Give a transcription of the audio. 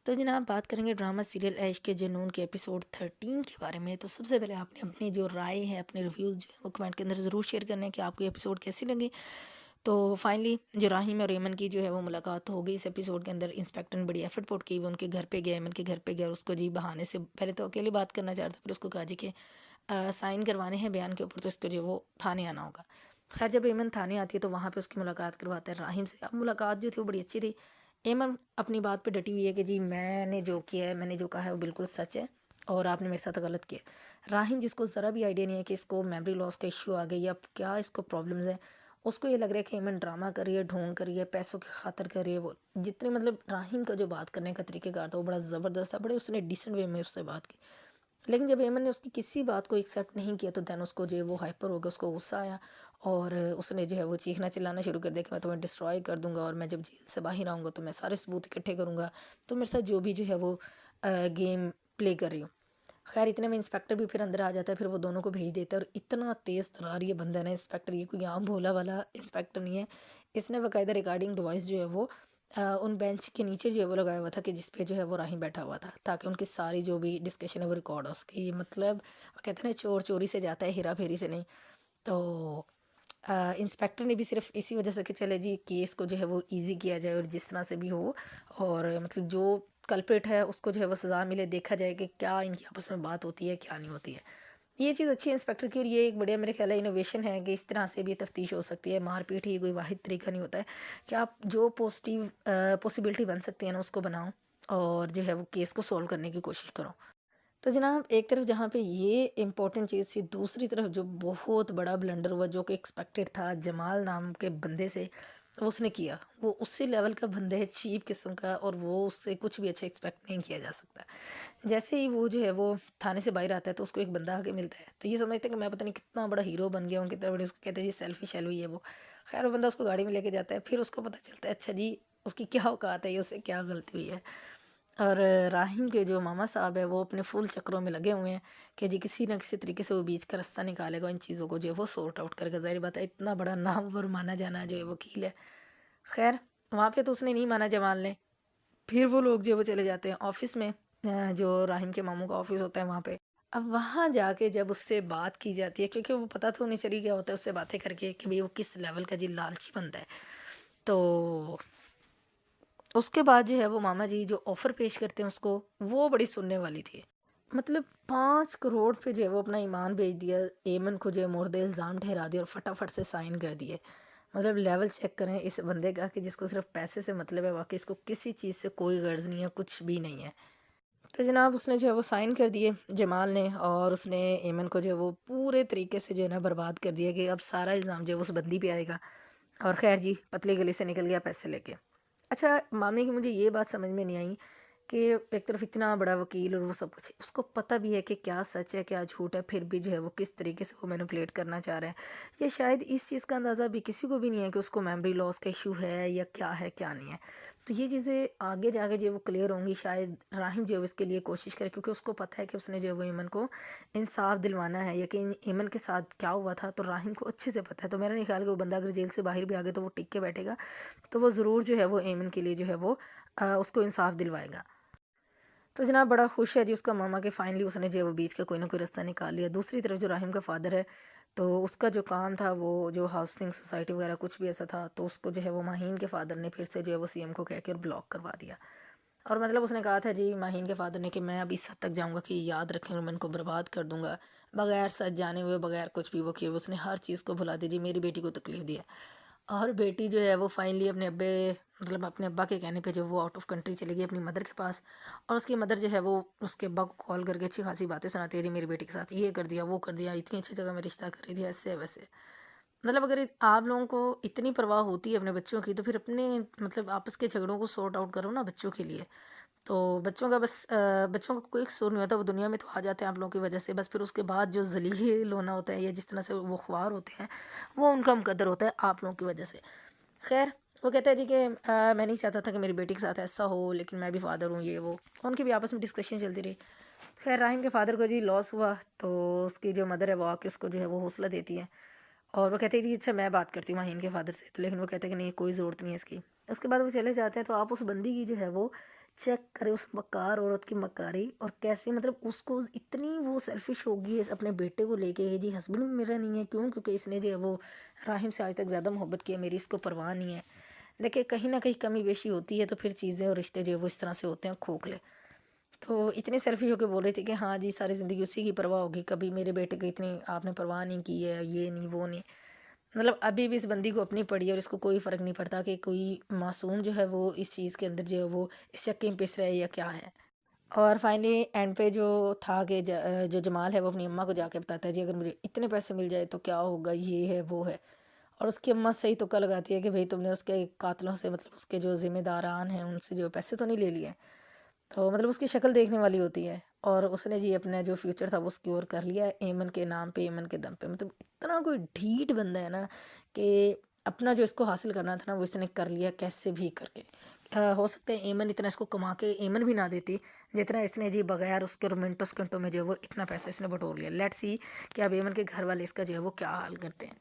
तो जनाब बात करेंगे ड्रामा सीरियल ऐश के जुनून के एपिसोड 13 के बारे में। तो सबसे पहले आपने अपनी जो राय है, अपने रिव्यूज़ जो है वो कमेंट के अंदर ज़रूर शेयर करना है कि आपको ये एपिसोड कैसी लगी। तो फाइनली जो राहिम और एमन की जो है वो मुलाकात हो गई इस एपिसोड के अंदर। इंस्पेक्टर ने बड़ी एफर्ट पुट की, वो उनके घर पे गया, एमन के घर पे गया और उसको जी बहाने से पहले तो अकेले बात करना चाहता, फिर उसको कहा जी कि साइन करवाने हैं बयान के ऊपर, तो इसको जो है वो थाने आना होगा। खैर जब एमन थाने आती है तो वहाँ पे उसकी मुलाकात करवाता है राहिम से। अब मुलाकात जो थी वो बड़ी अच्छी थी। एमन अपनी बात पे डटी हुई है कि जी मैंने जो किया है, मैंने जो कहा है वो बिल्कुल सच है और आपने मेरे साथ गलत किया। राहिम जिसको ज़रा भी आइडिया नहीं है कि इसको मेमोरी लॉस का इशू आ गया या क्या इसको प्रॉब्लम्स है, उसको ये लग रहा है कि एमन ड्रामा कर रही है, ढोंग कर रही है, पैसों की खातिर कर रही है। वो जितनी मतलब राहिम का जो बात करने का तरीक़ेकार था वो बड़ा ज़बरदस्त था, बड़े उसने डिसेंट वे में उससे बात की। लेकिन जब एमन ने उसकी किसी बात को एक्सेप्ट नहीं किया तो दैन उसको जो है वो हाइपर हो गया, उसको गुस्सा आया और उसने जो है वो चीखना चिल्लाना शुरू कर दिया कि मैं तुम्हें डिस्ट्रॉय कर दूंगा और मैं जब जेल से बाहर आऊँगा तो मैं सारे सबूत इकट्ठे करूँगा, तो मेरे साथ जो भी जो है वो गेम प्ले कर रही हूँ। खैर इतने में इंस्पेक्टर भी फिर अंदर आ जाता है, फिर वो दोनों को भेज देता है। और इतना तेज़ तरार ये बंदा है ना इंस्पेक्टर, ये कोई आम भोला वाला इंस्पेक्टर नहीं है। इसने बाकायदा रिकॉर्डिंग डिवाइस जो है वो उन बेंच के नीचे जो है वो लगाया हुआ था कि जिस पे जो है वो राही बैठा हुआ था, ताकि उनकी सारी जो भी डिस्कशन है वो रिकॉर्ड हो सके। ये मतलब वो कहते हैं ना चोर चोरी से जाता है, हेरा फेरी से नहीं। तो इंस्पेक्टर ने भी सिर्फ इसी वजह से कि चले जी केस को जो है वो इजी किया जाए और जिस तरह से भी हो, और मतलब जो कल्प्रिट है उसको जो है वो सज़ा मिले, देखा जाए कि क्या इनकी आपस में बात होती है क्या नहीं होती है। ये चीज़ अच्छी है इंस्पेक्टर की और ये एक बढ़िया मेरे ख्याल है इनोवेशन है कि इस तरह से भी तफ्तीश हो सकती है। मारपीट ही कोई वाहिद तरीका नहीं होता है कि आप जो पॉसिबिलिटी बन सकती है ना उसको बनाओ और जो है वो केस को सॉल्व करने की कोशिश करो। तो जनाब एक तरफ जहाँ पे ये इम्पोर्टेंट चीज़ थी, दूसरी तरफ जो बहुत बड़ा ब्लंडर हुआ जो कि एक्सपेक्टेड था जमाल नाम के बंदे से, वो उसने किया। वो उसी लेवल का बंदा है, चीप किस्म का, और वो उससे कुछ भी अच्छा एक्सपेक्ट नहीं किया जा सकता। जैसे ही वो जो है वो थाने से बाहर आता है तो उसको एक बंदा आके मिलता है, तो ये समझते हैं कि मैं पता नहीं कितना बड़ा हीरो बन गया हूँ, कितना बड़ी, उसको कहते हैं जी सेल्फी शेल्फी है वो। खैर वो बंदा उसको गाड़ी में लेके जाता है, फिर उसको पता चलता है अच्छा जी उसकी क्या औकात है, ये उससे क्या गलती हुई है। और राहिम के जो मामा साहब है वो अपने फुल चक्रों में लगे हुए हैं कि जी किसी ना किसी तरीके से वो बीच का रास्ता निकालेगा, इन चीज़ों को जो है वो सॉर्ट आउट करेगा। ज़ाहिर बात है इतना बड़ा नामवर माना जाना जो है वकील है। खैर वहाँ पे तो उसने नहीं माना जमाल ने। फिर वो लोग जो है वो चले जाते हैं ऑफिस में, जो राहिम के मामू का ऑफिस होता है वहाँ पे। अब वहाँ जाके जब उससे बात की जाती है, क्योंकि वो पता तो नहीं चली गया होता है उससे बातें करके कि भाई वो किस लेवल का जी लालची बंदा है। तो उसके बाद जो है वो मामा जी जो ऑफ़र पेश करते हैं उसको, वो बड़ी सुनने वाली थी। मतलब 5 करोड़ पे जो है वो अपना ईमान बेच दिया, एमन को जो है मुर्दे इल्ज़ाम ठहरा दिया और फटाफट से साइन कर दिए। मतलब लेवल चेक करें इस बंदे का कि जिसको सिर्फ पैसे से मतलब है, वाकई इसको किसी चीज़ से कोई गर्ज नहीं है, कुछ भी नहीं है। तो जनाब उसने जो है वो साइन कर दिए जमाल ने, और उसने एमन को जो है वो पूरे तरीके से जो है ना बर्बाद कर दिया कि अब सारा इल्ज़ाम जो है वो उस बंदी पे आएगा। और खैर जी पतली गली से निकल गया पैसे लेके। अच्छा मामले की मुझे ये बात समझ में नहीं आई कि एक तरफ इतना बड़ा वकील और वो सब कुछ, उसको पता भी है कि क्या सच है क्या झूठ है, फिर भी जो है वो किस तरीके से वो मैनिपुलेट करना चाह रहा है। ये शायद इस चीज़ का अंदाज़ा भी किसी को भी नहीं है कि उसको मेमोरी लॉस का इशू है क्या नहीं है। तो ये चीज़ें आगे जाके जो है वो क्लियर होंगी। शायद राहिम जो है वो इसके लिए कोशिश करे, क्योंकि उसको पता है कि उसने जो है वो ईमन को इंसाफ दिलवाना है, या कि ईमन के साथ क्या हुआ था तो राहिम को अच्छे से पता है। तो मेरा नहीं ख्याल कि वो बंदा अगर जेल से बाहर भी आ गया तो वो टिक के बैठेगा। तो वो ज़रूर जो है वो एमन के लिए जो है वो उसको इंसाफ दिलवाएगा। तो जनाब बड़ा खुश है जी उसका मामा कि फाइनली उसने जो है वो बीच का कोई ना कोई रास्ता निकाल लिया। दूसरी तरफ जो राहिम का फ़ादर है, तो उसका जो काम था वो जो हाउसिंग सोसाइटी वगैरह कुछ भी ऐसा था, तो उसको जो है वो माहीन के फ़ादर ने फिर से जो है वो सीएम को कह के ब्लॉक करवा दिया। और मतलब उसने कहा था जी माहीन के फ़ादर ने कि मैं अभी इस हद तक जाऊँगा कि याद रखें और मैं इनको बर्बाद कर दूँगा, बगैर सच जाने हुए, बगैर कुछ भी वो किए हुए उसने हर चीज़ को भुला दी जी, मेरी बेटी को तकलीफ़ दी है। और बेटी जो है वो फाइनली अपने अब्बे, मतलब अपने अब्बा के कहने पे जो वो आउट ऑफ कंट्री चली गई अपनी मदर के पास। और उसकी मदर जो है वो उसके अब्बा को कॉल करके अच्छी खासी बातें सुनाती है जी, मेरी बेटी के साथ ये कर दिया वो कर दिया, इतनी अच्छी जगह में रिश्ता कर रही थी, ऐसे है वैसे। मतलब अगर आप लोगों को इतनी परवाह होती है अपने बच्चों की, तो फिर अपने मतलब आपस के झगड़ों को सॉर्ट आउट करो ना बच्चों के लिए। तो बच्चों का बस बच्चों का कोई कसूर नहीं होता, वो दुनिया में तो आ जाते हैं आप लोगों की वजह से, बस फिर उसके बाद जो ज़लील होना होता है या जिस तरह से वो ख्वार होते हैं, वो उनका मुकद्दर होता है आप लोगों की वजह से। खैर वो कहता है जी कि मैं नहीं चाहता था कि मेरी बेटी के साथ ऐसा हो, लेकिन मैं भी फादर हूँ ये वो, उनकी भी आपस में डिस्कशन चलती रही। खैर राहिम के फादर को जी लॉस हुआ, तो उसकी जो मदर है वो आके उसको जो है वो हौसला देती है। और वो कहते हैं जी अच्छा मैं बात करती हूँ माहीन के फादर से, तो लेकिन वो कहते हैं कि नहीं कोई ज़रूरत नहीं है इसकी। उसके बाद वो चले जाते हैं। तो आप उस बंदी की जो है वो चेक करे उस मकार औरत की मकारी, और कैसे मतलब उसको इतनी वो सेल्फिश होगी है अपने बेटे को लेके, ये जी हस्बैंड भी मेरा नहीं है, क्यों? क्योंकि इसने जो है वो राहिम से आज तक ज़्यादा मोहब्बत की है, मेरी इसको परवाह नहीं है। देखिए कहीं ना कहीं कमी बेशी होती है तो फिर चीज़ें और रिश्ते जो है वो इस तरह से होते हैं खोखले। तो इतने सेल्फिश होकर बोल रही थी कि हाँ जी सारी ज़िंदगी उसी की परवाह होगी, कभी मेरे बेटे की इतनी आपने परवाह नहीं की है, ये नहीं वो नहीं। मतलब अभी भी इस बंदी को अपनी पड़ी है और इसको कोई फ़र्क नहीं पड़ता कि कोई मासूम जो है वो इस चीज़ के अंदर जो है वो इस चक्के में पिस रहा है या क्या है। और फाइनली एंड पे जो था कि जो जमाल है वो अपनी अम्मा को जाके बताता है जी अगर मुझे इतने पैसे मिल जाए तो क्या होगा, ये है वो है। और उसकी अम्मा सही तुक्का लगाती है कि भाई तुमने उसके कातलों से, मतलब उसके जो ज़िम्मेदारान हैं उनसे जो पैसे तो नहीं ले लिए। तो मतलब उसकी शक्ल देखने वाली होती है, और उसने जी अपना जो फ्यूचर था वो सिक्योर कर लिया है एमन के नाम पे, एमन के दम पे। मतलब इतना कोई ढीठ बंदा है ना कि अपना जो इसको हासिल करना था ना वो इसने कर लिया कैसे भी करके। हो सकता है एमन इतना इसको कमा के एमन भी ना देती जितना इसने जी बगैर उसके रोमेंटो स्कंटो में जो है वो इतना पैसा इसने बटोर लिया। लेट्स सी कि अब एमन के घर वाले इसका जो है वो क्या हाल करते हैं।